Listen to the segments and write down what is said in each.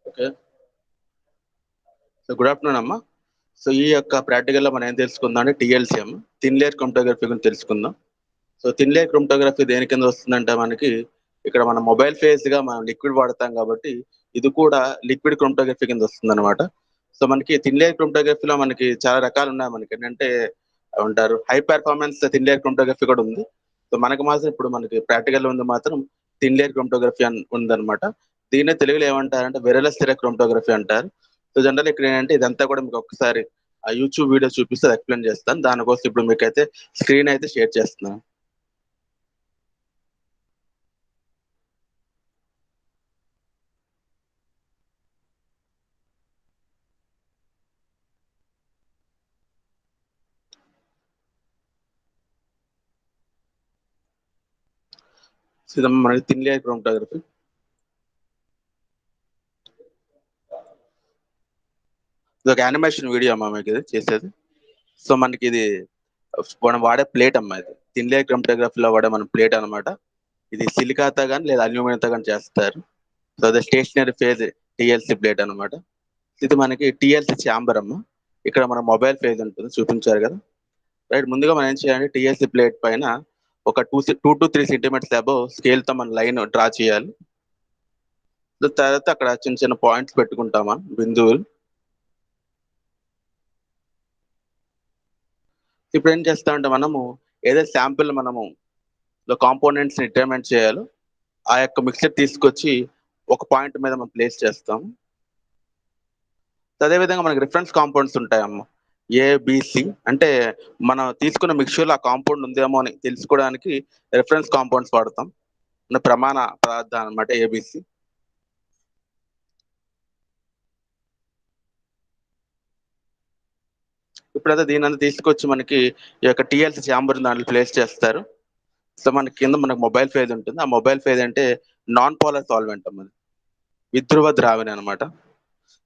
Okay. So, good afternoon అమ్మ. So, ఈ యొక్క ప్రాక్టికల్‌లో మనం ఏం తెలుసుకుందాం అంటే టీఎల్‌సీఎం, థిన్ లేయర్ క్రోమటోగ్రఫీ గురించి తెలుసుకుందాం. సో, థిన్ లేయర్ క్రోమటోగ్రఫీ దేని కింద వస్తుందంటే మనకి ఇక్కడ మనం మొబైల్ ఫేస్‌గా మనం లిక్విడ్ వాడతాం కాబట్టి, ఇది కూడా లిక్విడ్ క్రోమటోగ్రఫీ కింద వస్తుందనమాట. సో, మనకి థిన్ లేయర్ క్రోమటోగ్రఫీలో మనకి చాలా రకాలున్నాయి మనకి. ఏంటంటే ఏమంటారు high performance thin layer chromatography కూడా ఉంది. సో, మనకు మాత్రం ఇప్పుడు మనకి ప్రాక్టికల్‌లో ఉంది మాత్రం థిన్ లేయర్ క్రోమటోగ్రఫీ ఉందనమాట. దీన్నే తెలుగులో ఏమంటారంటే వెరర్‌లెస్ థియరీ క్రోమటోగ్రఫీ అంటారు. సో, జనరల్‌గా ఇక్కడ ఏంటంటే ఇదంతా కూడా మీకు ఒక్కసారి ఆ యూట్యూబ్ వీడియో చూపిస్తే అది ఎక్స్‌ప్లెయిన్ చేస్తాను. దానికోసం ఇప్పుడు మీకైతే స్క్రీన్ అయితే షేర్ చేస్తున్నాను. సో, ఇదమ్మా మనకి థిన్ లేయర్ క్రోమటోగ్రఫీ. ఇదొక యానిమేషన్ వీడియో అమ్మా మీకిది చేసేది. సో, మనకిది మనం వాడే ప్లేట్ అమ్మా ఇది. థిన్ లేయర్ క్రోమటోగ్రఫీలో వాడే మన ప్లేట్ అనమాట. ఇది సిలికాతో గాని లేదా అల్యూమినియంతో గాని చేస్తారు. సో, అదే స్టేషనరీ ఫేజ్ టీఎల్‌సీ ప్లేట్ అనమాట. ఇది మనకి టీఎల్‌సీ చాంబర్ అమ్మ. ఇక్కడ మన మొబైల్ ఫేజ్ ఉంటుంది చూపించారు కదా! రైట్ ముందుగా మనం ఏం చేయాలంటే టీఎల్‌సీ ప్లేట్ పైన ఒక 2-3 సెంటీమీటర్స్ అబోవ్ స్కేల్‌తో మనం లైన్ డ్రా చేయాలి. తర్వాత అక్కడ చిన్న చిన్న పాయింట్స్ పెట్టుకుంటాం మనం బిందువులు. ఇప్పుడేం చేస్తామంటే మనము ఏదైతే శాంపిల్ మనము కాంపోనెంట్స్ డిటర్మైన్ చేయాలో ఆ యొక్క మిక్సర్ తీసుకొచ్చి ఒక పాయింట్ మీద మనం ప్లేస్ చేస్తాం. అదే విధంగా మనకి రిఫరెన్స్ కాంపౌండ్స్ ఉంటాయమ్మ. ఏ, బి, సి అంటే మనం తీసుకున్న మిక్స్చర్‌లో ఆ కాంపౌండ్ ఉందేమో అని తెలుసుకోవడానికి రిఫరెన్స్ కాంపౌండ్స్ వాడతాం. ప్రమాణ పదార్థాలు అన్నమాట ఏబీసీ. ఇప్పుడైతే దీనంతా తీసుకొచ్చి మనకి ఈ యొక్క టీఎల్‌సీ చాంబర్ దాంట్లో ప్లేస్ చేస్తారు. సో, మనకి కింద మనకు మొబైల్ ఫేజ్ ఉంటుంది. ఆ మొబైల్ ఫేజ్ అంటే నాన్ పోలార్ సాల్వెంట్ అమ్మ అది. విద్రువ ద్రావణి అన్నమాట.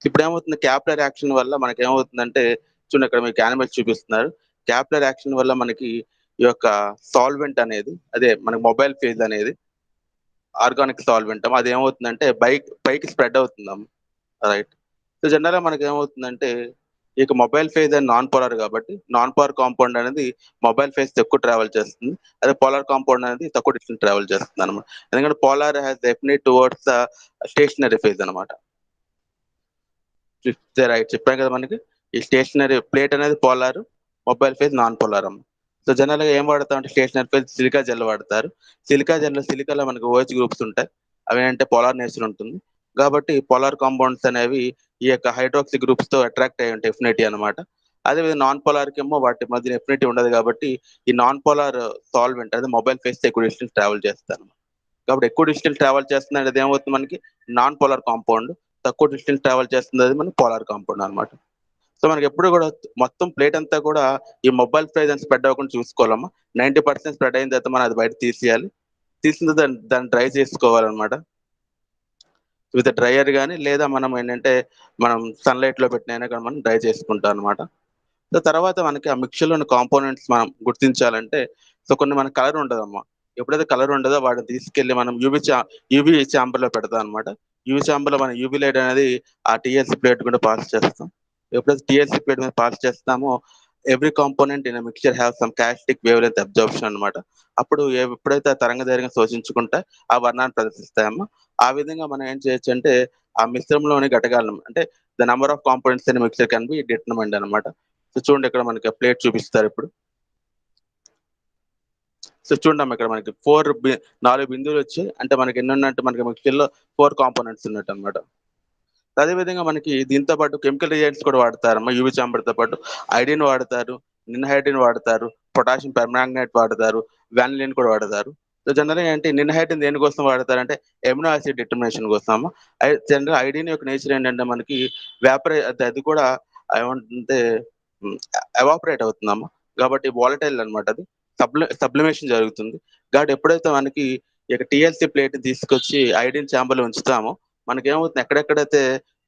ఇప్పుడేమవుతుంది క్యాపిలరీ యాక్షన్ వల్ల మనకేమవుతుందంటే చూడండి ఇక్కడ మీకు యానిమేషన్ చూపిస్తున్నారు. క్యాపిలరీ యాక్షన్ వల్ల మనకి ఈ యొక్క సాల్వెంట్ అనేది అదే మనకి మొబైల్ ఫేజ్ అనేది ఆర్గానిక్ సాల్వెంట్ అదేమవుతుందంటే పైకి స్ప్రెడ్ అవుతుందమ్మ. రైట్. సో, జనరల్‌గా మనకేమవుతుందంటే ఇక మొబైల్ ఫేజ్ అనేది నాన్ పోలార్ కాబట్టి నాన్ పోలార్ కాంపౌండ్ అనేది మొబైల్ ఫేజ్‌తో ఎక్కువ ట్రావెల్ చేస్తుంది. అదే పోలార్ కాంపౌండ్ అనేది తక్కువ డిస్టెన్స్ ట్రావెల్ చేస్తుందన్నమాట. ఎందుకంటే polar has definite towards the stationary phase అన్నమాట. చెప్తే రైట్ చెప్పాను కదా మనకి. ఈ స్టేషనరీ ప్లేట్ అనేది polar, mobile phase non polar అమ్మ. సో, జనరల్‌గా ఏం వాడతామంటే స్టేషనరీ ఫేజ్ సిలికా జెల్ వాడతారు. సిలికాలో మనకు ఓహెచ్ గ్రూప్స్ ఉంటాయి. అవేంటంటే పోలార్ నేచర్ ఉంటుంది. కాబట్టి పోలార్ కాంపౌండ్స్ అనేవి ఈ యొక్క హైడ్రాక్సీ గ్రూప్స్‌తో అట్రాక్ట్ అయ్యి ఉంటాయి ఎఫినిటీ అన్నమాట. అదేవిధంగా నాన్ పోలార్‌కేమో వాటి మధ్యన ఎఫినిటీ ఉండదు కాబట్టి ఈ నాన్ పోలార్ సాల్వెంట్ అదే మొబైల్ ఫేజ్‌తో ఎక్కువ డిస్టెన్స్ ట్రావెల్ చేస్తాను. కాబట్టి ఎక్కువ డిస్టెన్స్ ట్రావెల్ చేస్తుందంటే అదేమవుతుంది మనకి నాన్ పోలార్ కాంపౌండ్. తక్కువ డిస్టెన్స్ ట్రావెల్ చేస్తుంది అది మన పోలార్ కాంపౌండ్ అన్నమాట. సో, మనకెప్పుడు కూడా మొత్తం ప్లేట్ అంతా కూడా ఈ మొబైల్ ఫేజ్ అని స్ప్రెడ్ అవ్వకుండా చూసుకోవాలమ్మా. 90% స్ప్రెడ్ అయిన తర్వాత మనం అది బయట తీసేయాలి. తీసిన తర్వాత దాన్ని డ్రై చేసుకోవాలన్నమాట. విత్ డ్రైయర్ గాని లేదా మనం ఏంటంటే మనం సన్‌లైట్‌లో పెట్టినైనా కానీ మనం డ్రై చేసుకుంటాం అన్నమాట. సో, తర్వాత మనకి ఆ మిక్స్చర్‌లోని కాంపోనెంట్స్ మనం గుర్తించాలంటే సో, కొన్ని మనకు కలర్ ఉండదమ్మా. ఎప్పుడైతే కలర్ ఉండదో వాటిని తీసుకెళ్ళి మనం యూవీ చాంబర్‌లో పెడతాం అన్నమాట. యూవీ చాంబర్‌లో మనం యూవీ లైట్ అనేది ఆ టీఎల్‌సీ ప్లేట్ గుండా పాస్ చేస్తాం. ఎప్పుడైతే టీఎల్‌సీ ప్లేట్ మీద పాస్ చేస్తామో every component in a mixture have some caustic wave length absorption అన్నమాట. అప్పుడు ఎప్పుడైతే ఆ తరంగదైర్ఘ్యం శోషించుకుంటే ఆ వర్ణాన్ని ప్రదర్శిస్తాయమ్మా. ఆ విధంగా మనం ఏం చేయొచ్చంటే ఆ మిశ్రమంలోని ఘటకాలను అంటే the number of components in mixture can be determined అన్నమాట. సో, చూడండి ఇక్కడ మనకి ప్లేట్ చూపిస్తారు ఇప్పుడు. సో, చూడండమ్మా ఇక్కడ మనకి 4 బిందువులు వచ్చాయి. అంటే మనకి ఎన్ని ఉన్నట్టు మనకి మిక్స్చర్‌లో 4 కాంపోనెంట్స్ ఉన్నట్టన్నమాట. అదే విధంగా మనకి దీంతో పాటు కెమికల్ రియాజెంట్స్ కూడా వాడతారమ్మా యూవీ చాంబర్‌తో పాటు. ఐడిన్ వాడతారు, నిన్హైడ్రిన్ వాడతారు, పొటాషియం పెర్మాంగనేట్ వాడతారు, వానిలిన్ కూడా వాడతారు. సో, జనరల్‌గా ఏంటి నిన్హైడ్రిన్ దేనికోసం వాడతారంటే ఎమినో యాసిడ్ డిటర్మినేషన్ కోసం అమ్మ. జనరల్‌గా ఐడిన్ యొక్క నేచర్ ఏంటంటే మనకి అది కూడా ఏమంటే హ్మ్. ఎవాపరేట్ అవుతుందమ్మా. కాబట్టి వాలటైల్ అన్నమాట అది. సబ్లిమేషన్ జరుగుతుంది. కాబట్టి ఎప్పుడైతే మనకి ఈ యొక్క టీఎల్‌సీ ప్లేట్‌ని తీసుకొచ్చి ఐడిన్ చాంబర్‌లో ఉంచుతామో మనకేమవుతుంది ఎక్కడెక్కడైతే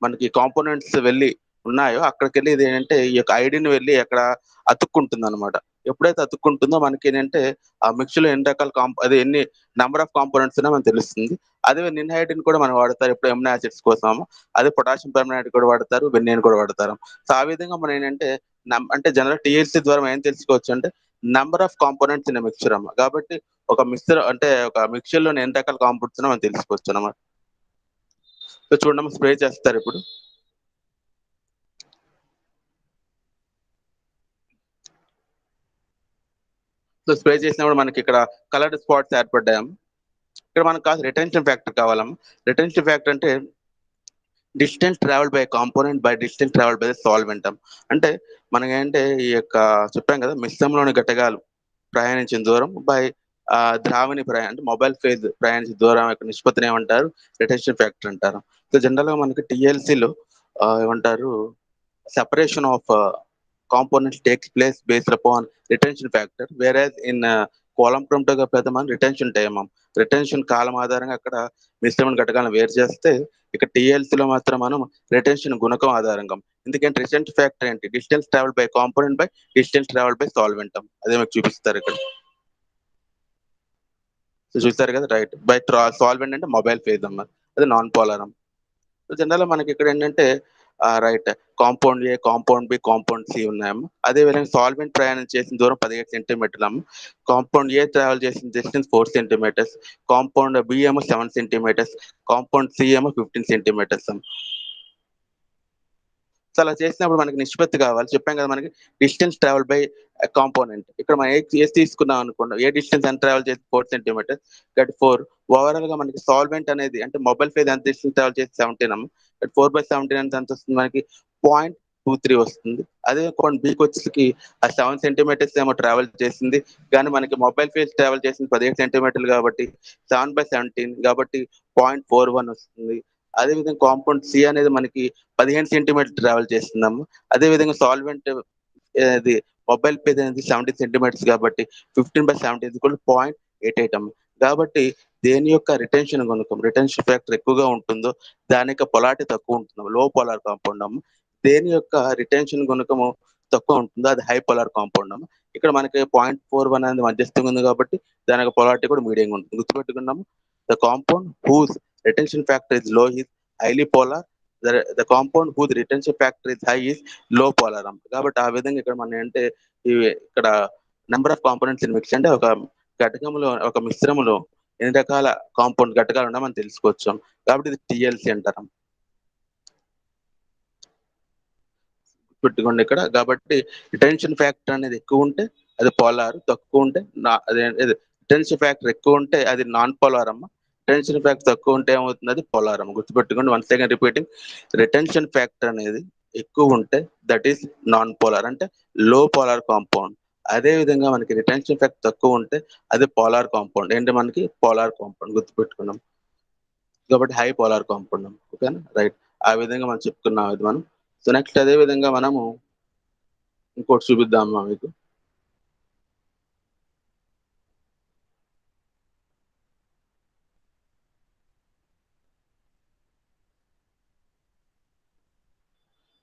మనకి కాంపోనెంట్స్ వెళ్ళి ఉన్నాయో అక్కడికెళ్ళి ఇదేంటంటే ఈ యొక్క ఐడిన్ వెళ్ళి అక్కడ అతుక్కుంటుందన్నమాట. ఎప్పుడైతే అతుక్కుంటుందో మనకేంటంటే ఆ మిక్స్‌లో ఎన్ని రకాల అదే ఎన్ని నంబర్ ఆఫ్ కాంపోనెంట్స్ ఉన్నాయో మనకు తెలుస్తుంది. అదే నిన్‌హైడ్రిన్ కూడా మనం వాడతారు. ఎప్పుడు ఎమినో యాసిడ్స్ కోసము. అదే పొటాషియం పెర్మాంగనేట్ కూడా వాడతారు. వెన్నెన్ కూడా వాడతారు. సో, ఆ విధంగా మనం ఏంటంటే అంటే జనరల్ టీఎల్సీ ద్వారా మనం ఏం తెలుసుకోవచ్చు అంటే number of components in a mixture అమ్మ. కాబట్టి ఒక అంటే ఒక మిక్స్చర్‌లోని ఎన్ని రకాల కాంపోనెంట్స్ ఉన్నాయో మనం తెలుసుకోవచ్చనమాట. సో, చూడండమ్మా స్ప్రే చేస్తారిప్పుడు. సో, స్ప్రే చేసినప్పుడు మనకిక్కడ కలర్డ్ స్పాట్స్ ఏర్పడ్డాయమ్మ. ఇక్కడ మనకు కాస్త రిటెన్షన్ ఫ్యాక్టర్ కావాలమ్మ. రిటెన్షన్ ఫ్యాక్టర్ అంటే distance travelled by component by distance travelled by the solvent అంటే మనకేంటే ఈ యొక్క చెప్పాం కదా మిశ్రమంలోని ఘటకాలు ప్రయాణించిన దూరం బై ద్రావణి ప్రయాణం అంటే మొబైల్ ఫేజ్ ప్రయాణించిన దూరం యొక్క నిష్పత్తిని ఏమంటారు రిటెన్షన్ ఫ్యాక్టర్ అంటారు. సో జనరల్ గా మనకి టీఎల్సీలో ఏమంటారు separation of components takes place based upon retention factor, whereas in column chromatography అయితే మనం రిటెన్షన్ టైం రిటెన్షన్ కాలం ఆధారంగా అక్కడ మిశ్రమ ఘటకాలను వేరు చేస్తే ఇక్కడ టీఎల్సీలో మాత్రం మనం రిటెన్షన్ గుణకం ఆధారంగా ఎందుకంటే రిటెన్షన్ ఫ్యాక్టర్ ఏంటి distance travel by component by distance travel by solvent అదే మీకు చూపిస్తారు ఇక్కడ. సో చూస్తారు కదా రైట్ బై సాల్వెంట్ అంటే మొబైల్ ఫేజ్ అమ్మ అది నాన్ పోలార్. జనరల్‌గా మనకిక్కడ ఏంటంటే రైట్ కాంపౌండ్ ఏ, కాంపౌండ్ బి, కాంపౌండ్ సి ఉన్నాయమ్మ. అదే విధంగా సాల్వెంట్ ప్రయాణం చేసిన దూరం 17 సెంటీమీటర్లమ్మ. కాంపౌండ్ ఏ ట్రావెల్ చేసిన డిస్టెన్స్ 4 సెంటీమీటర్స్. కాంపౌండ్ బి ఏమో 7 సెంటీమీటర్స్. కాంపౌండ్ సి ఏమో 15 సెంటీమీటర్స్ అమ్మ. సో, అలా చేసినప్పుడు మనకి నిష్పత్తి కావాలి. చెప్పాం కదా మనకి డిస్టెన్స్ ట్రావెల్ బై కాంపోనెంట్. ఇక్కడ మనం ఏది తీసుకున్నాం అనుకోండి. ఏ డిస్టెన్స్ ఎంత ట్రావెల్ చేసి 4 సెంటీమీటర్స్ దట్ 4 ఓవరాల్‌గా మనకి సాల్వెంట్ అనేది అంటే మొబైల్ ఫేజ్ ఎంత డిస్టెన్స్ ట్రావెల్ చేసి 17 అమ్మ. దట్ 4/17 అంటే ఎంత వస్తుంది మనకి 0.23 వస్తుంది. అదే అకౌంట్ బికొచ్చేసరికి ఆ 7 సెంటీమీటర్స్ ఏమో ట్రావెల్ చేసింది. కానీ మనకి మొబైల్ ఫేజ్ ట్రావెల్ చేసింది 17 సెంటీమీటర్లు కాబట్టి 7/17 కాబట్టి 0.41 వస్తుంది. అదే విధంగా కాంపౌండ్ సి అనేది మనకి 15 సెంటీమీటర్ ట్రావెల్ చేస్తుందమ్మ. అదే విధంగా సాల్వెంట్ అది మొబైల్ పేజ్ అనేది 70 సెంటీమీటర్స్ కాబట్టి 15/70 0.88 అమ్మ. కాబట్టి దేని యొక్క రిటెన్షన్ గుణకం రిటెన్షన్ ఫ్యాక్టర్ ఎక్కువగా ఉంటుందో దాని యొక్క పొలారిటీ తక్కువ ఉంటుంది. లో పోలార్ కాంపౌండ్ అమ్మ. దేని యొక్క రిటెన్షన్ గుణకము తక్కువ ఉంటుందో అది హై పోలార్ కాంపౌండ్ అమ్మ. ఇక్కడ మనకి 0.41 అనేది మధ్యస్థంగా ఉంది కాబట్టి దాని యొక్క పొలారిటీ కూడా మీడియంగా ఉంటుంది. గుర్తుపెట్టుకున్నాము. The compound whose retention factor is low is highly polar. The compound whose retention factor is high is low polar అమ్మ. కాబట్టి ఆ విధంగా ఇక్కడ మనం అంటే ఇవి ఇక్కడ number of components in mix అంటే ఒక ఘటకంలో ఒక మిశ్రమంలో ఎన్ని రకాల కాంపౌండ్ ఘటకాలు ఉన్నాయో మనం తెలుసుకోవచ్చు. కాబట్టి ఇది టీఎల్సీ అంటారు. పెట్టుకోండి ఇక్కడ. కాబట్టి రిటెన్షన్ ఫ్యాక్టర్ అనేది ఎక్కువ ఉంటే అది పోలార్, తక్కువ ఉంటే రిటెన్షన్ ఫ్యాక్టర్ ఎక్కువ ఉంటే అది నాన్ పోలార్ అమ్మ. రిటెన్షన్ ఫ్యాక్టర్ తక్కువ ఉంటే ఏమవుతుంది అది పోలార్ అమ్మ. గుర్తుపెట్టుకోండి. Once again repeating retention factor అనేది ఎక్కువ ఉంటే దట్ ఈస్ నాన్ పోలార్ అంటే లో పోలార్ కాంపౌండ్. అదే విధంగా మనకి రిటెన్షన్ ఫ్యాక్టర్ తక్కువ ఉంటే అది పోలార్ కాంపౌండ్. ఏంటి మనకి పోలార్ కాంపౌండ్ గుర్తుపెట్టుకున్నాం. కాబట్టి హై పోలార్ కాంపౌండ్. ఓకేనా రైట్. ఆ విధంగా మనం చెప్పుకున్నాం ఇది మనం. సో నెక్స్ట్ అదే విధంగా మనము ఇంకోటి చూపిద్దామా మీకు.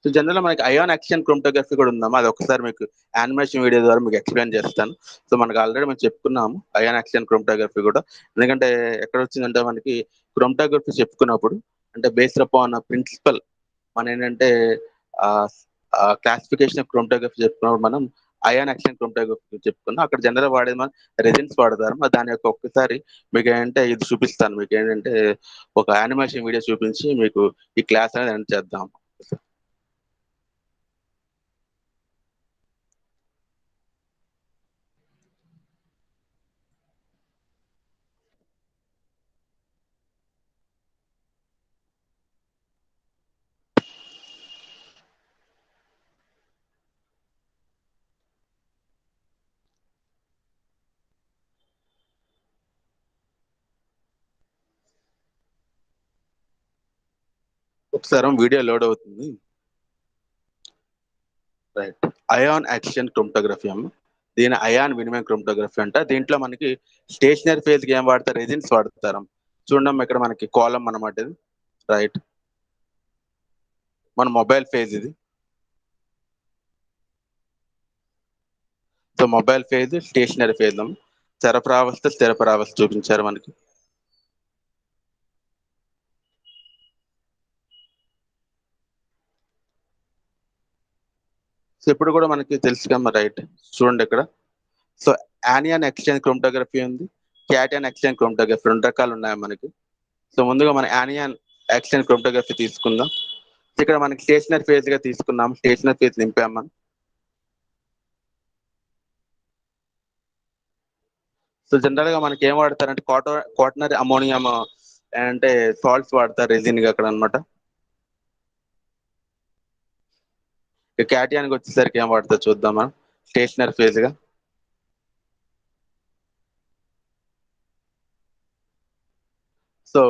సో జనరల్‌గా మనకి అయాన్ యాక్షన్ క్రోమటోగ్రఫీ కూడా ఉందమ్మా. అది ఒకసారి మీకు యానిమేషన్ వీడియో ద్వారా మీకు ఎక్స్‌ప్లెయిన్ చేస్తాను. సో మనకు ఆల్రెడీ మనం చెప్పుకున్నాము అయాన్ యాక్షన్ క్రోమటోగ్రఫీ కూడా. ఎందుకంటే ఎక్కడొచ్చిందంటే మనకి క్రోమటోగ్రఫీ చెప్పుకున్నప్పుడు అంటే బేస్డ్ అపాన్ ప్రిన్సిపల్ మనేంటంటే ఆహ్, క్లాసిఫికేషన్ ఆఫ్ క్రోమటోగ్రఫీ చెప్పుకున్నప్పుడు మనం అయాన్ యాక్షన్ క్రోమటోగ్రఫీ చెప్పుకున్నాం. అక్కడ జనరల్‌గా వాడేది మనం రెజిన్స్ వాడతారు. దాని యొక్క ఒక్కసారి మీకేంటంటే ఇది చూపిస్తాను. మీకేంటంటే ఒక యానిమేషన్ వీడియో చూపించి మీకు ఈ క్లాస్ అనేది ఎండ్ చేద్దాం. ఒకసారి వీడియో లోడ్ అవుతుంది. రైట్. అయాన్ యాక్షన్ క్రోమటోగ్రఫీ అమ్మ. దీని అయాన్ వినిమయ క్రోమటోగ్రఫీ అంట. దీంట్లో మనకి స్టేషనరీ ఫేజ్‌కి ఏం వాడతారు? రెజిన్స్ వాడతారమ్మ. చూడండమ్మా ఇక్కడ మనకి కాలమ్ అన్నమాట ఇది. రైట్. మన మొబైల్ ఫేజ్ ఇది. So mobile phase, stationary phase. చరపరావస్థ, స్థిరపరావస్థ చూపించారు మనకి. సో ఇప్పుడు కూడా మనకి తెలుసు కమ్మా, రైట్? చూడండి ఇక్కడ. సో యానియన్ ఎక్స్చేంజ్ క్రోమటోగ్రఫీ ఉంది, క్యాటియన్ ఎక్స్చేంజ్ క్రోమటోగ్రఫీ, 2 రకాలు ఉన్నాయి మనకి. సో ముందుగా మన యానియన్ ఎక్స్చేంజ్ క్రోమటోగ్రఫీ తీసుకుందాం. ఇక్కడ మనకి స్టేషనరీ ఫేజ్ గా తీసుకున్నాం, స్టేషనరీ ఫేజ్ నింపాం మనం. సో జనరల్ గా మనకి ఏం వాడతారంటే క్వాటనరీ అమోనియం అంటే సాల్ట్స్ వాడతారు రెజిన్ గా అక్కడ అనమాట. క్యాటియానికి వచ్చేసరికి ఏం వాడతారు చూద్దాం మనం. స్టేషనరీ ఫేజ్ గా సో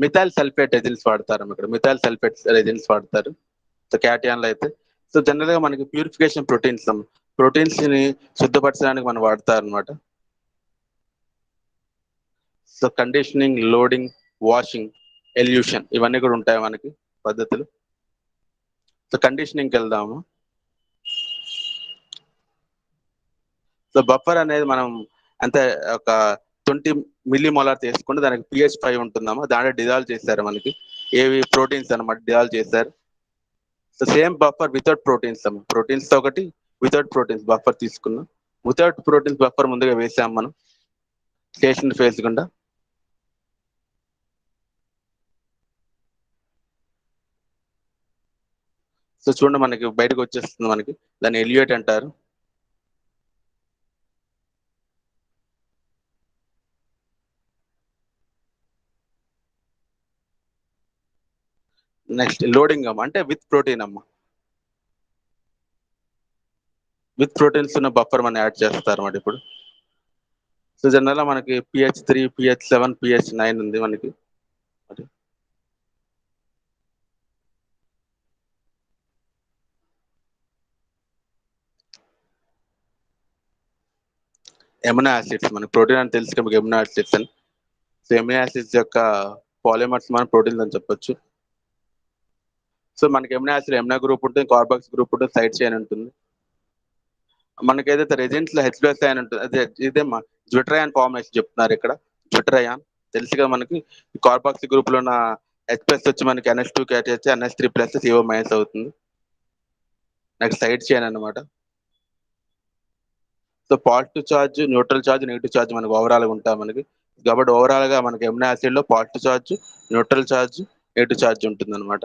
మిథైల్ సల్ఫేట్ రెజిన్స్ వాడతారు ఇక్కడ, మిథైల్ సల్ఫేట్ రెజిన్స్ వాడతారు. సో క్యాటియాన్ లో అయితే సో జనరల్ గా మనకి ప్యూరిఫికేషన్ ప్రోటీన్స్ ని శుద్ధపరచడానికి మనం వాడతారు అనమాట. So conditioning, loading, washing, elution ఇవన్నీ కూడా ఉంటాయి మనకి పద్ధతులు. సో కండిషనింగ్కి వెళ్దాము. సో బఫర్ అనేది మనం అంతే ఒక 20 మిల్లీమోలార్ తీసుకుంటే దానికి పిహెచ్ 5 ఉంటుందమ్మా. దాంట్లో డిజాల్వ్ చేశారు మనకి, ఏవి ప్రోటీన్స్ అనమాట డిజాల్వ్ చేశారు. So same buffer without proteins అమ్మా, ప్రోటీన్స్ తో ఒకటి, వితౌట్ ప్రోటీన్స్ బఫర్ తీసుకున్నాం. వితౌట్ ప్రోటీన్స్ బఫర్ ముందుగా వేసాం మనం స్టేషన్ ఫేజ్ గుండా. సో చూడండి మనకి బయటకు వచ్చేస్తుంది మనకి, దాన్ని ఎలియేట్ అంటారు. నెక్స్ట్ లోడింగ్ అమ్మ, అంటే విత్ ప్రోటీన్ అమ్మ, విత్ ప్రోటీన్స్ ఉన్న బఫర్ మనం యాడ్ చేస్తారు అన్నమాట ఇప్పుడు. సో జనరల్ మనకి పిహెచ్ 3, పిహెచ్ 7, పిహెచ్ 9 ఉంది మనకి. ఎమినో యాసిడ్స్, మనకి ప్రోటీన్ అని తెలుసు మీకు ఎమినో యాసిడ్స్ అని. సో ఎమినో యాసిడ్స్ యొక్క పాలిమర్స్ మనం ప్రోటీన్స్ అని చెప్పొచ్చు. సో మనకి ఎమినో యాసిడ్ ఎమినో గ్రూప్ ఉంటుంది, కార్బాక్స్ గ్రూప్ ఉంటుంది, సైడ్ చైన్ ఉంటుంది. మనకి ఏదైతే రెజిన్స్ లో హెచ్బిఎస్ఐ ఉంటుంది, అదే ఇదేమ్మా జ్విట్రయాన్ ఫార్మేషన్ చెప్తున్నారు ఇక్కడ. జ్విట్రయాన్ తెలుసుగా మనకి, కార్బాక్సీ గ్రూప్ లో ఉన్న హెచ్బిఎస్ వచ్చి మనకి NH2 KTH, NH3+ CO- అవుతుంది. నెక్స్ట్ సైడ్ చైన్ అనమాట. So positive charge, neutral charge, negative charge మనకి ఓవరాల్ గా ఉంటాయి మనకి. కాబట్టి ఓవరాల్ గా మనకి ఎమినో యాసిడ్ లో positive charge, neutral charge, negative charge ఉంటుంది అనమాట.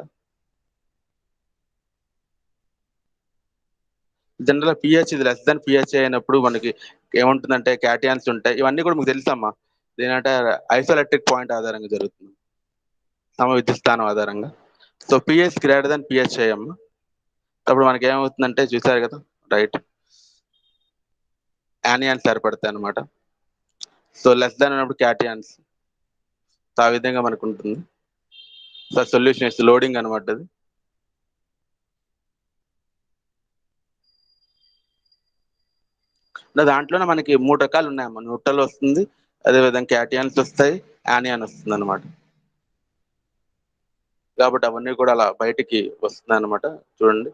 జనరల్ పిహెచ్ ఇది లెస్ దాన్ పిహెచ్ అయినప్పుడు మనకి ఏముంటుందంటే క్యాటియాన్స్ ఉంటాయి. ఇవన్నీ కూడా మీకు తెలుసమ్మా, దేనంటే ఐసోఎలక్ట్రిక్ పాయింట్ ఆధారంగా జరుగుతుంది, సమ విద్యుత్ స్థానం ఆధారంగా. So pH greater than pH అయ్యమ్మా, అప్పుడు మనకి ఏమవుతుందంటే చూసారు కదా, రైట్, యానియాన్స్ ఏర్పడతాయి అనమాట. సో లెస్ దాన్ అన్నప్పుడు క్యాటియాన్స్, ఆ విధంగా మనకు ఉంటుంది. సో సొల్యూషన్ ఇస్ లోడింగ్ అనమాట అది. దాంట్లోనే మనకి 3 రకాలు ఉన్నాయమ్మా. న్యూట్రల్ వస్తుంది, అదేవిధంగా క్యాటియాన్స్ వస్తాయి, యానియాన్ వస్తుంది అనమాట. కాబట్టి అవన్నీ కూడా అలా బయటికి వస్తుంది అనమాట. చూడండి,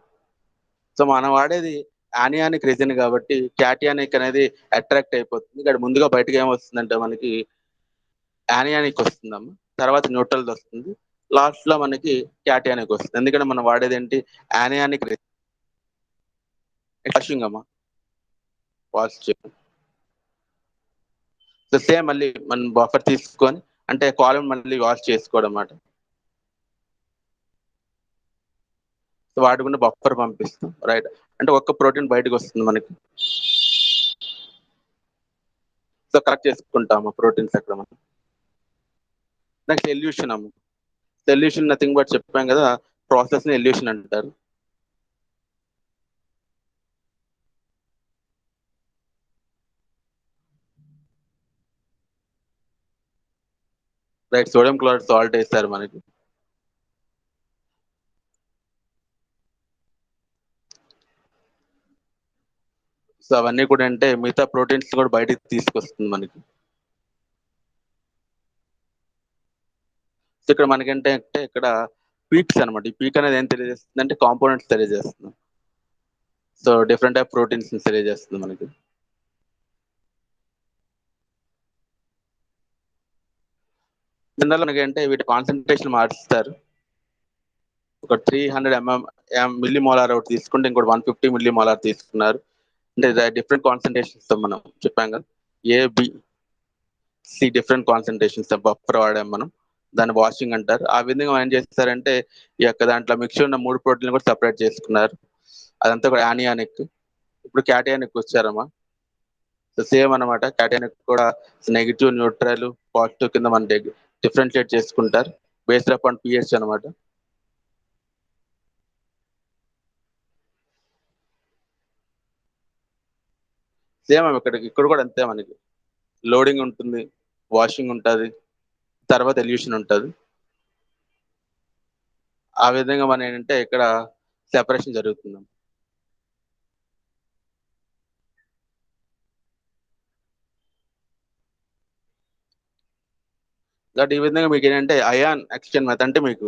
సో మనం వాడేది యానియానిక్ రెజిన్ కాబట్టి క్యాటియానిక్ అనేది అట్రాక్ట్ అయిపోతుంది. ఇక్కడ ముందుగా బయటకు ఏమొస్తుందంటే మనకి యానియానిక్ వస్తుందమ్మా, తర్వాత న్యూట్రల్ వస్తుంది, లాస్ట్ లో మనకి క్యాటియానిక్ వస్తుంది. ఎందుకంటే మనం వాడేది ఏంటి, యానియానిక్ రెజిన్. వాషింగ్ అమ్మా, వాష్ చేయడం. సో సేమ్ మళ్ళీ మనం బఫర్ తీసుకొని అంటే కాలం మళ్ళీ వాష్ చేసుకోవడం అన్నమాట. సో వాడుకుంటే బఫర్ పంపిస్తాం, రైట్. అంటే ఒక్క ప్రోటీన్ బయటకు వస్తుంది మనకి. సో కరెక్ట్ చేసుకుంటాము ప్రోటీన్స్ అక్కడ మనం. నెక్స్ట్ ఎల్యూషన్ అమ్మ. ఎల్యూషన్ నథింగ్ బట్ చెప్పాం కదా, ప్రాసెస్ ని ఎల్యూషన్ అంటారు. రైట్, సోడియం క్లోరైడ్ సాల్ట్ వేస్తారు మనకి. సో అవన్నీ కూడా అంటే మిగతా ప్రోటీన్స్ కూడా బయటకు తీసుకొస్తుంది మనకి. సో ఇక్కడ మనకంటే అంటే ఇక్కడ పీక్స్ అనమాట. ఈ పీక్ అనేది ఏం తెలియజేస్తుంది అంటే కాంపోనెంట్స్ తెలియజేస్తుంది. సో డిఫరెంట్ టైప్ ప్రోటీన్స్ తెలియజేస్తుంది మనకి. జనరల్ మనకంటే వీటి కాన్సంట్రేషన్ మారుస్తారు. ఒక 300 మిల్లీ మోలార్ ఒకటి తీసుకుంటే ఇంకోటి 150 మిల్లీ మోలార్ తీసుకున్నారు. అంటే డిఫరెంట్ కాన్సంట్రేషన్స్ తో మనం చెప్పాం కదా, A B C different concentrations buffer వాడాం మనం. దాన్ని వాషింగ్ అంటారు. ఆ విధంగా ఏం చేస్తారంటే ఈ యొక్క దాంట్లో మిక్చర్ ఉన్న 3 ప్రోటీన్లు కూడా సెపరేట్ చేసుకున్నారు. అదంతా కూడా యానియానిక్. ఇప్పుడు క్యాటయానిక్ వచ్చారమ్మా. సో సేమ్ అనమాట. క్యాటయానిక్ కూడా నెగిటివ్, న్యూట్రల్, పాజిటివ్ కింద మన డిఫరెన్షియేట్ చేసుకుంటారు బేస్డ్ అపాన్ పిహెచ్ అనమాట. సేమ్ ఇక్కడ కూడా అంతే. మనకి లోడింగ్ ఉంటుంది, వాషింగ్ ఉంటుంది, తర్వాత ఎల్యూషన్ ఉంటుంది. ఆ విధంగా మనం ఏంటంటే ఇక్కడ సెపరేషన్ జరుగుతుంది. కాబట్టి ఈ విధంగా మీకు ఏంటంటే అయాన్ ఎక్స్చేంజ్ మెథడ్ అంటే మీకు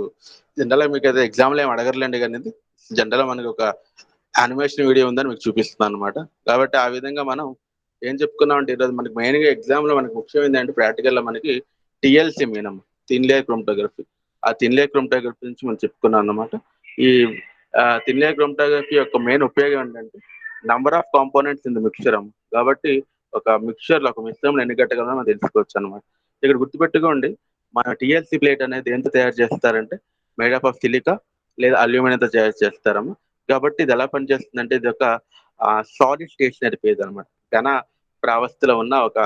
జనరల్గా మీకు అయితే ఎగ్జామ్లో ఏమి అడగర్లేండి, కానీ జనరల్గా మనకి ఒక యానిమేషన్ వీడియో ఉందని మీకు చూపిస్తున్నాను అనమాట. కాబట్టి ఆ విధంగా మనం ఏం చెప్పుకున్నాం అంటే ఈరోజు మనకి మెయిన్గా ఎగ్జామ్లో మనకి ముఖ్యం ఏంటంటే ప్రాక్టికల్లో మనకి టిఎల్సి మీనం థిన్ లేయర్ క్రోమటోగ్రఫీ. ఆ థిన్ లేయర్ క్రోమటోగ్రఫీ నుంచి మనం చెప్పుకున్నాం అనమాట. ఈ థిన్ లేయర్ క్రోమటోగ్రఫీ యొక్క మెయిన్ ఉపయోగం ఏంటంటే number of components in the mixture అమ్మ. కాబట్టి ఒక మిక్చర్లో ఒక మిశ్రమంలో ఎన్ని గట్టగలమో మనం తెలుసుకోవచ్చు అనమాట. ఇక్కడ గుర్తుపెట్టుకోండి, మన టిఎల్సి ప్లేట్ అనేది ఎంత తయారు చేస్తారంటే మేడప్ ఆఫ్ సిలికా లేదా అల్యూమినియంతో తయారు చేస్తారమ్మా. కాబట్టి ఇది ఎలా పనిచేస్తుందంటే ఇది ఒక సాలిడ్ స్టేషనరీ ఫేజ్ అనమాట. ఘన ప్రావస్థలో ఉన్న ఒక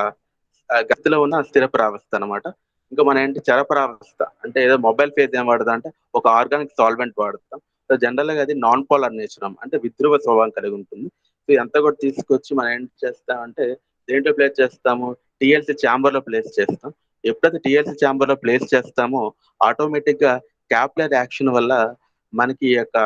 గతిలో ఉన్న స్థిర ప్రావస్థ అనమాట. ఇంకా మన ఏంటి చర ప్రావస్థ అంటే ఏదో మొబైల్ ఫేజ్ ఏం వాడతాం అంటే ఒక ఆర్గానిక్ సాల్వెంట్ వాడతాం. సో జనరల్ గా అది నాన్ పోలార్ నేచర్ అంటే విద్రువ స్వభావం కలిగి ఉంటుంది. సో ఇదంతా కూడా తీసుకొచ్చి మనం ఏం చేస్తామంటే దేంట్లో ప్లేస్ చేస్తాము, టిఎల్సి ఛాంబర్ లో ప్లేస్ చేస్తాం. ఎప్పుడైతే టిఎల్సి ఛాంబర్ లో ప్లేస్ చేస్తామో ఆటోమేటిక్ గా క్యాపిలర్ యాక్షన్ వల్ల మనకి ఈ యొక్క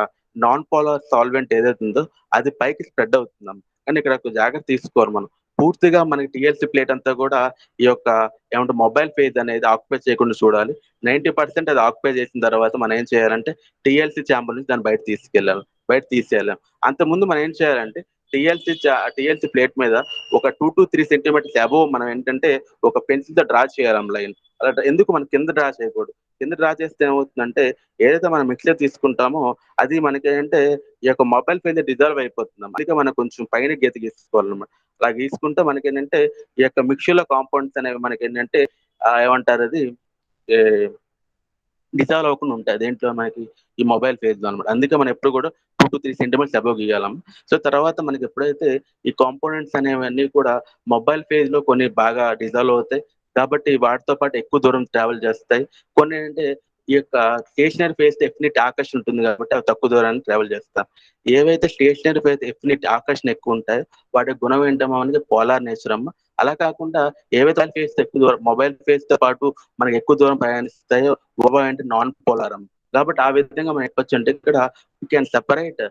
నాన్ పోలార్ సాల్వెంట్ ఏదైతే ఉందో అది పైకి స్ప్రెడ్ అవుతుందాం. కానీ ఇక్కడ ఒక జాగ్రత్త తీసుకోరు మనం. పూర్తిగా మనకి టిఎల్సి ప్లేట్ అంతా కూడా ఈ యొక్క ఏమంటే మొబైల్ ఫేజ్ అనేది ఆక్యుపై చేయకుండా చూడాలి. 90% అది ఆక్యుపై చేసిన తర్వాత మనం ఏం చేయాలంటే టిఎల్సి ఛాంబర్ నుంచి దాన్ని బయట తీసేయాలి. అంతకుముందు మనం ఏం చేయాలంటే టిఎల్సి ప్లేట్ మీద ఒక 2 to 3 సెంటీమీటర్స్ అబోవ్ మనం ఏంటంటే ఒక పెన్సిల్ తో డ్రా చేయాలి లైన్. అలా ఎందుకు మనం కింద డ్రా చేయకూడదు. కింద డ్రా చేస్తే ఏమవుతుందంటే ఏదైతే మనం మిక్సర్ తీసుకుంటామో అది మనకి ఏంటంటే ఈ యొక్క మొబైల్ ఫేజ్ డిజాల్వ్ అయిపోతుంది. అందుకే మనం కొంచెం పైన గీత గీసుకోవాలన్నమాట. అలా గీసుకుంటే మనకి ఏంటంటే ఈ యొక్క మిక్చర్ లో కాంపౌండ్స్ అనేవి మనకి ఏంటంటే ఏమంటారు అది డిజాల్వ్ అవ్వకుండా ఉంటాయి దేంట్లో మనకి ఈ మొబైల్ ఫేజ్ లో అనమాట. అందుకే మనం ఎప్పుడు కూడా 2 to 3 సెంటీమీటర్స్ అబోవ్ గీయాలం. సో తర్వాత మనకి ఎప్పుడైతే ఈ కాంపోనెంట్స్ అనేవన్నీ కూడా మొబైల్ ఫేజ్ లో కొన్ని బాగా డిజాల్వ్ అవుతాయి, కాబట్టి వాటితో పాటు ఎక్కువ దూరం ట్రావెల్ చేస్తాయి. కొన్ని ఏంటంటే ఈ యొక్క స్టేషనరీ ఫేజ్ ఎఫినిటీ ఆకర్షణ ఉంటుంది కాబట్టి అవి తక్కువ దూరాన్ని ట్రావెల్ చేస్తాం. ఏవైతే స్టేషనరీ ఫేజ్ ఎఫినిటీ ఆకర్షణ ఎక్కువ ఉంటాయో వాటి గుణం ఏంటమ్మా అనేది పోలార్ నేచర్ అమ్మ. అలా కాకుండా ఏవైతే ఫేజ్ ఎక్కువ దూరం మొబైల్ ఫేజ్ తో పాటు మనకి ఎక్కువ దూరం ప్రయాణిస్తాయో అంటే నాన్ పోలార్ అమ్మ. కాబట్టి ఆ విధంగా మనం చెప్పొచ్చు అంటే ఇక్కడ you can separate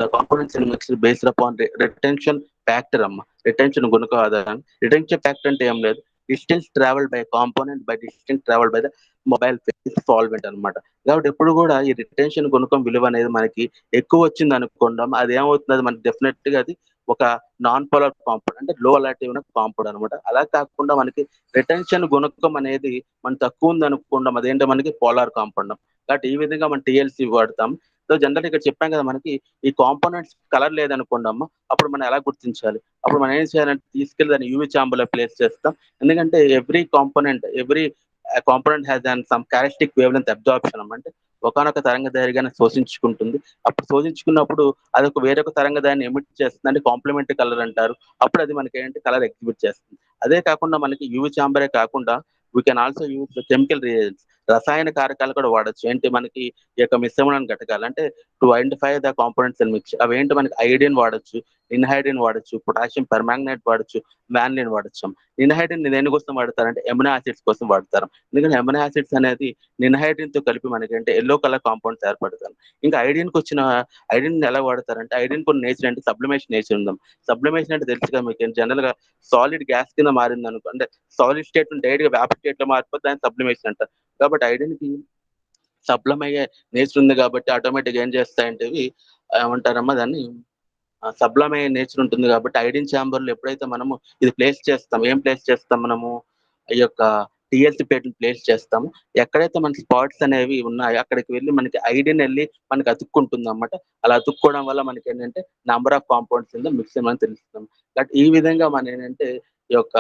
the components in mix based upon retention factor అమ్మ. రిటెన్షన్ గుణక ఆధారం. రిటెన్షన్ ఫ్యాక్టర్ అంటే ఏం లేదు, distance travelled by component by distance travelled by the mobile phase solvent అనమాట. కాబట్టి ఎప్పుడు కూడా ఈ రిటెన్షన్ గుణకం విలువ అనేది మనకి ఎక్కువ వచ్చింది అనుకుంటాం, అది ఏమవుతుంది, అది మనకి డెఫినెట్ గా అది ఒక నాన్ పోలార్ కాంపౌండ్ అంటే లో అలాటివ్ కాంపౌండ్ అనమాట. అలా కాకుండా మనకి రిటెన్షన్ గుణకం అనేది మనం తక్కువ ఉంది అనుకుంటాం, అదేంటో మనకి పోలార్ కాంపౌండ్. కాబట్టి ఈ విధంగా మనం టిఎల్సి వాడతాం. సో జనరల్ ఇక్కడ చెప్పాం కదా మనకి ఈ కాంపోనెంట్స్ కలర్ లేదనుకోండమ్మ, అప్పుడు మనం ఎలా గుర్తించాలి, అప్పుడు మనం ఏం చేయాలంటే తీసుకెళ్లి దాన్ని యూవి ఛాంబర్ లో ప్లేస్ చేస్తాం. ఎందుకంటే every component has and some characteristic wave length absorption అంటే ఒకనొక తరంగ దైర్ఘ్యాన్ని శోషించుకుంటుంది. అప్పుడు శోషించుకున్నప్పుడు అదొక వేరొక తరంగ దాన్ని ఎమిట్ చేస్తుంది అంటే కాంప్లిమెంటరీ కలర్ అంటారు. అప్పుడు అది మనకి ఏంటంటే కలర్ ఎగ్జిబిట్ చేస్తుంది. అదే కాకుండా మనకి యూవి ఛాంబరే కాకుండా we can also use chemical reagents, రసాయన కారకాలు కూడా వాడచ్చు. ఏంటి మనకి ఈ యొక్క మిశ్రమణాన్ని ఘటకాలు అంటే to identify the components and mix. అవి ఏంటి మనకి ఐడిన్ వాడచ్చు, ఇన్హైడిన్ వాడచ్చు, పొటాషియం పర్మాంగనేట్ వాడచ్చు, వానిలిన్ వాడచ్చు. ఇన్హైడిన్ దేనికోసం వాడతారంటే ఎమినో యాసిడ్స్ కోసం వాడతారు. ఎందుకంటే ఎమినో యాసిడ్స్ అనేది నిన్హైడ్రిన్ తో కలిపి మనకి అంటే ఎల్లో కలర్ కాంపౌండ్స్ ఏర్పడతారు. ఇంకా ఐడిన్ ఎలా వాడతారంటే ఐడిన్ కొన్ని నేచర్ అంటే సబ్లిమేషన్ నేచర్ ఉందాం. సబ్లిమేషన్ అంటే తెలుసుగా మీకు, జనరల్ గా సాలిడ్ గ్యాస్ కింద మారింది అనుకో అంటే సాలిడ్ స్టేట్ నుండి డైరెక్ట్ గా వేపర్ స్టేట్ లో మారిపోతే దాన్ని సబ్లిమేషన్ అంటారు. కాబట్టి ఐడిన్ కి సబ్లమ్ అయ్యే నేచర్ ఉంది కాబట్టి ఆటోమేటిక్ ఏం చేస్తాయంటే ఇవి ఏమంటారమ్మా దాన్ని సబ్లమ్ అయ్యే నేచర్ ఉంటుంది. కాబట్టి ఐడిన్ ఛాంబర్ లో ఎప్పుడైతే మనము ఇది ప్లేస్ చేస్తాం, ఏం ప్లేస్ చేస్తాం మనము ఈ యొక్క టీఎల్సీ ప్లేట్ ప్లేస్ చేస్తాము. ఎక్కడైతే మనకి స్పాట్స్ అనేవి ఉన్నాయో అక్కడికి వెళ్ళి మనకి ఐడిని వెళ్ళి మనకి అతుక్కుంటుంది అనమాట. అలా అతుక్కోవడం వల్ల మనకి ఏంటంటే number of compounds in the mixer అని తెలుస్తుంది. బట్ ఈ విధంగా మనం ఏంటంటే ఈ యొక్క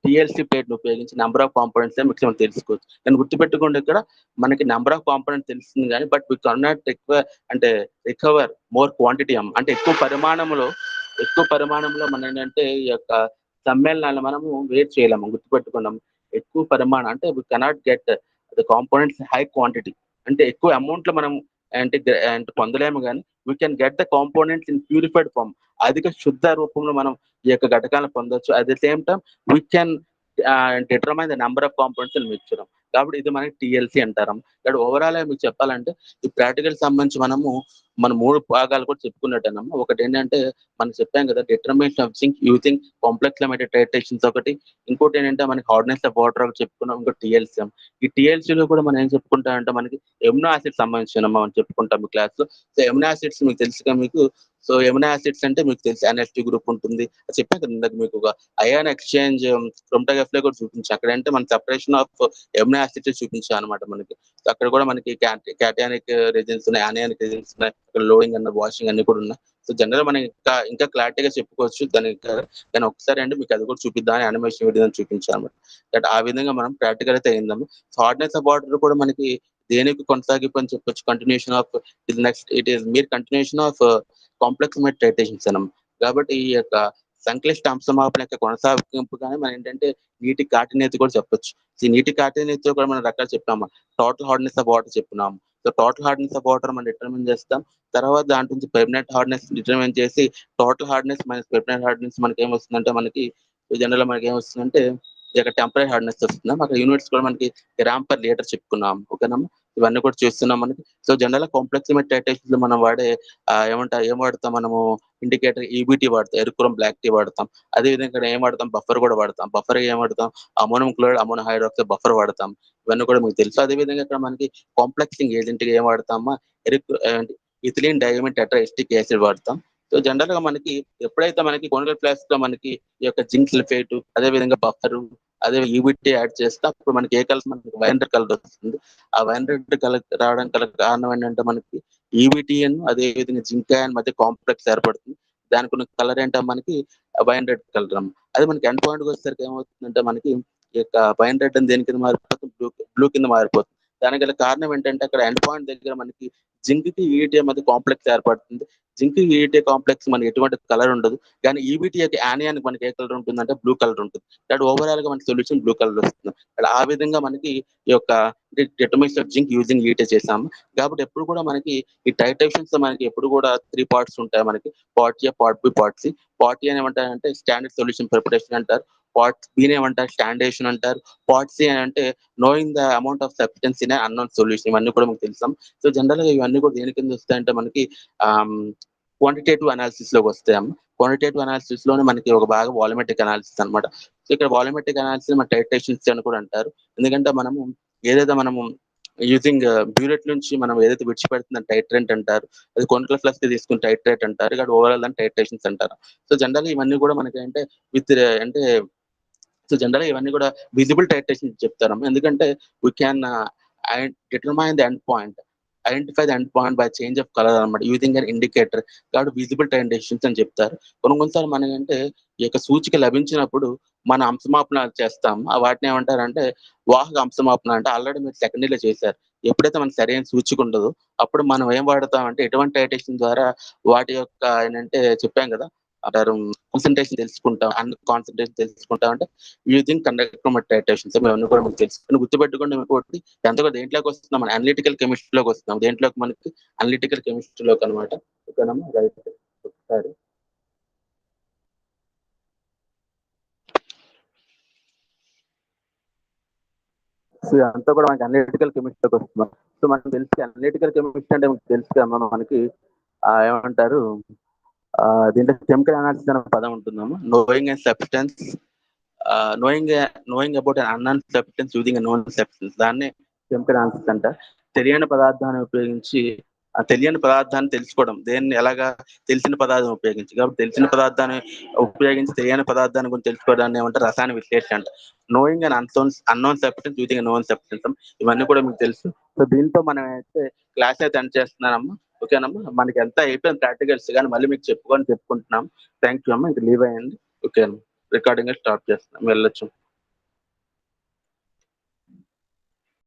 టీఎల్సీ ప్లేట్ ఉపయోగించి నంబర్ ఆఫ్ కాంపోనెంట్స్ మిక్సర్ తెలుసుకోవచ్చు. కానీ గుర్తుపెట్టుకోండి, ఇక్కడ మనకి నంబర్ ఆఫ్ కాంపోనెంట్స్ తెలుస్తుంది కానీ బట్ వి కెన్ నాట్ అంటే రికవర్ మోర్ క్వాంటిటీ అంటే ఎక్కువ పరిమాణంలో మనం ఏంటంటే ఈ యొక్క సమ్మేళనాలు మనము వేరు చేయలేము. గుర్తుపెట్టుకున్నాం, ఎక్కువ పరిమాణం అంటే we cannot get the components high quantity, అంటే ఎక్కువ అమౌంట్ లో మనం అంటే పొందలేము, కానీ we can get the components in purified form, అధిక శుద్ధ రూపంలో మనం ఈ యొక్క ఘటకాలను పొందొచ్చు. At the same time we can determine the number of components in mixture. కాబట్టి ఇది మనకి టీఎల్సీ అంటారు. ఇక్కడ ఓవరాల్ మీకు చెప్పాలంటే ఈ ప్రాక్టికల్ సంబంధించి మన 3 భాగాలు కూడా చెప్పుకున్నట్టేనమ్మా. ఒకటి ఏంటంటే మనం చెప్పాం కదా, determination of zinc using complex limited titrations ఒకటి, ఇంకోటి ఏంటంటే మనకి హార్డ్నెస్ ఆఫ్ వాటర్ ఒకటి చెప్పుకున్నాం, ఇంకో టీఎల్సీ. ఈ టీఎల్సీలో కూడా మనం ఏం చెప్పుకుంటామంటే మనకి ఎమినో యాసిడ్ సంబంధించిన మనం చెప్పుకుంటాం ఈ క్లాస్ లో. సో ఎమినో యాసిడ్స్ మీకు తెలుసుగా మీకు. సో ఎమినో యాసిడ్స్ అంటే మీకు తెలుసు ఎన్ఎస్టీ గ్రూప్ ఉంటుంది, అది చెప్పాను కదా ఇందాక మీకు. ఒక అయాన్ ఎక్స్చేంజ్ క్రోమటోగ్రఫీ లో కూడా చూపించాం. అక్కడ అంటే మన సెపరేషన్ ఆఫ్ ఎమినో యాసిడ్స్ చూపించాం అనమాట మనకి. సో అక్కడ కూడా మనకి క్యాటయానిక్ రీజన్స్ ఉన్నాయి, ఆనియానిక్ రీజన్స్ ఉన్నాయి, అక్కడ లోడింగ్ అన్న వాషింగ్ అన్ని కూడా ఉన్నాయి. సో జనరల్ మనం ఇంకా క్లారిటీగా చెప్పుకోవచ్చు దానికి. కానీ ఒకసారి అంటే మీకు అది కూడా చూపిద్దామని యానిమేషన్ వీడియో చూపించాను అనమాట. దట్ ఆ విధంగా మనం ప్రాక్టికల్ అయితే అయిందాము. సో హార్డ్నెస్ ఆఫ్ వాటర్ కూడా మనకి దేనికి కొనసాగింపు అని చెప్పొచ్చు, continuation of it is mere continuation of complexometric titrations అనం. కాబట్టి ఈ యొక్క సంక్లిష్ట అంశమాపన యొక్క కొనసాగింపుగానే మనం ఏంటంటే నీటి కాఠిన్యత కూడా చెప్పొచ్చు. ఈ నీటి కాఠిన్యతలో కూడా మనం రకాలు చెప్పాము. టోటల్ హార్డ్నెస్ ఆఫ్ వాటర్ చెప్పుకున్నాము. So total hardness of water మనం డిటర్మిన్ చేస్తాం. తర్వాత దాంట్ నుంచి పెర్మనెంట్ హార్డ్నెస్ డిటర్మిన్ చేసి total hardness minus permanent hardness మనకి ఏమొస్తుందంటే మనకి జనరల్ మనకి ఏమొస్తుందంటే ఈ యొక్క టెంపరీ హార్డ్నెస్ వస్తున్నాం. అక్కడ యూనిట్స్ కూడా మనకి గ్రామ్ పర్ లీటర్ చెప్పుకున్నాం. ఓకేనా, ఇవన్నీ కూడా చూస్తున్నాం మనకి. సో జనరల్ కాంప్లెక్స్ టైటేషన్స్ లో మనం వాడే ఏం వాడతాం మనము, ఇండికేటర్ ఈబిటీ వాడతాం, ఎరుకురం బ్లాక్ టీ వాడతాం. అదే విధంగా ఇక్కడ ఏం వాడతాం, బఫర్ కూడా వాడతాం. బఫర్ ఏం వాడతాం, ammonium chloride ammonium hydroxide buffer వాడతాం. ఇవన్నీ కూడా మీకు తెలుసు. అదే విధంగా ఇక్కడ మనకి కాంప్లెక్సింగ్ ఏజెంట్ గా ఏం వాడతామా, ఇథిలీన్ డైమిన్ టెట్రా ఎస్టిక్ యాసిడ్ వాడతాం. సో జనరల్ గా మనకి ఎప్పుడైతే మనకి కొనికల్ ఫ్లాస్క్ లో మనకి ఈ యొక్క జింక్ సల్ఫేట్, అదే విధంగా బఫర్, అదే ఈబిటీ యాడ్ చేస్తే అప్పుడు మనకి ఏ కలర్, మనకి వైన్ రెడ్ కలర్ వస్తుంది. ఆ వైన్ రెడ్ కలర్ రావడం కారణం ఏంటంటే మనకి ఈబిటిఎన్ అదే విధంగా జింక్ అయాన్ మధ్య కాంప్లెక్స్ ఏర్పడుతుంది. దానికి ఉన్న కలర్ ఏంటో మనకి వైన్ రెడ్ కలర్. అది మనకి ఎండ్ పాయింట్ వచ్చేసరికి ఏమవుతుందంటే మనకి ఈ యొక్క వైన్ రెడ్ అని దేని కింద మారిపోతుంది, బ్లూ కింద మారిపోతుంది. దానికి గల కారణం ఏంటంటే అక్కడ ఎండ్ పాయింట్ దగ్గర మనకి జింక్ కి ఈటీఏ మధ్య కాంప్లెక్స్ ఏర్పడుతుంది. జింక్ ఈటీఏ కాంప్లెక్స్ మనకి ఎటువంటి కలర్ ఉండదు, కానీ ఈబిటీ యొక్క యానియానికి మనకి ఏ కలర్ ఉంటుందంటే బ్లూ కలర్ ఉంటుంది. కాబట్టి ఓవరాల్ గా మనకి సొల్యూషన్ బ్లూ కలర్ వస్తుంది. ఆ విధంగా మనకి ఈ యొక్క డిటర్మినేషన్ ఆఫ్ జింక్ యూజింగ్ ఈటే చేసాము. కాబట్టి ఎప్పుడు కూడా మనకి ఈ టైటేషన్స్ మనకి ఎప్పుడు కూడా 3 పార్ట్స్ ఉంటాయి మనకి. Part A, part B, part C. Part A ఏమంటారంటే స్టాండర్డ్ సొల్యూషన్ ప్రిపరేషన్ అంటారు. పార్ట్ బి ఏమంటారు, స్టాండర్డేషన్ అంటారు. పార్ట్ సి అంటే knowing the amount of substance in unknown solution. ఇవన్నీ కూడా మనకు తెలుసాం. సో జనరల్ గా ఇవన్నీ కూడా దేని కింద వస్తాయంటే మనకి క్వాంటిటేటివ్ అనాలిసిస్ లోకి వస్తాయమ్మ. క్వాంటిటేటివ్ అనాలిసిస్ లోనే మనకి ఒక భాగం వాల్యూమెట్రిక్ అనాలిసిస్ అనమాట. సో ఇక్కడ వాల్యూమెట్రిక్ అనాలిసిస్ మన టైటేషన్స్ అని కూడా అంటారు. ఎందుకంటే మనము ఏదైతే మనము యూజింగ్ బ్యూరెట్ నుంచి మనం ఏదైతే విడిచిపెడుతుందో టైట్రెంట్ అంటారు. అది కొనికల్ ఫ్లక్స్ తీసుకుని టైట్రేట్ అంటారు. ఇక్కడ ఓవరాల్ దాన్ని టైట్రేషన్స్ అంటారు. సో జనరల్ ఇవన్నీ కూడా మనకి అంటే అంటే సో జనరల్ ఇవన్నీ కూడా విజిబుల్ టైట్రేషన్ చెప్తారు. ఎందుకంటే we can determine the end point, identify the end point by change of colour అనమాట, యూజింగ్ అన్ ఇండికేటర్. కాబట్టి విజిబుల్ టైట్రేషన్స్ అని చెప్తారు. కొన్నిసార్లు మనకంటే ఈ యొక్క సూచిక లభించినప్పుడు మన అంశమాపన చేస్తాం. వాటిని ఏమంటారంటే వాహక అంశమాపన. అంటే ఆల్రెడీ మీరు సెకండ్ ఇయర్ లో చేశారు. ఎప్పుడైతే మనకి సరైన సూచిక ఉండదో అప్పుడు మనం ఏం వాడతాం అంటే ఎటువంటి టైటేషన్ ద్వారా వాటి యొక్క ఏంటంటే చెప్పాం కదా అంటారు, కాన్సన్ట్రేషన్ తెలుసుకుంటాం, కాన్సన్ట్రేషన్ తెలుసుకుంటాం అంటే యూజింగ్ కండక్టర్ టైటేషన్స్. ఇవన్నీ కూడా మనకు తెలుసుకుని గుర్తుపెట్టుకోండి. ఇంకోటి ఎంతగా దేంట్లోకి వస్తున్నాం, మన అనలిటికల్ కెమిస్ట్రీలోకి వస్తున్నాం. దేంట్లోకి మనకి అనలిటికల్ కెమిస్ట్రీలోకి అనమాట. ఓకేనమ్మా, రైట్. ఒకసారి సో అంతా కూడా మనకి అనలిటికల్ కెమిస్ట్రీకి వస్తున్నాం. సో మనకు తెలిసి అనలిటికల్ కెమిస్ట్రీ అంటే మనకు తెలుసు కదా, మనకి ఏమంటారు దీంట్లో కెమికల్ అనాలిసిస్ అనే పదం ఉంటుందమ్మా. Knowing and substance, knowing about unknown substance using known substance, దాన్నే కెమికల్ అనాలిసిస్ అంట. తెలియని పదార్థాన్ని ఉపయోగించి తెలియని పదార్థాన్ని తెలుసుకోవడం. దేన్ని ఎలాగా తెలిసిన పదార్థం ఉపయోగించి. కాబట్టి తెలిసిన పదార్థాన్ని ఉపయోగించి తెలియని పదార్థాన్ని గురించి తెలుసుకోవడాన్ని ఏమంటారు? రసాయన విశ్లేషణ అంటారు. Knowing and unknown substance using known substance ఇవన్నీ కూడా మీకు తెలుసు. సో దీంతో మనం అయితే క్లాస్ అయితే ఎండ్ చేస్తున్నానమ్మా. ఓకేనమ్మా. మనకి ఎంత అయిపోయింది ప్రాక్టికల్స్ గాని మళ్ళీ మీకు చెప్పుకుంటున్నాం. థ్యాంక్ యూ అమ్మా. ఇంక లీవ్ అయ్యండి. ఓకే అమ్మా. రికార్డింగ్ స్టాప్ చేస్తున్నాం. వెళ్ళొచ్చు.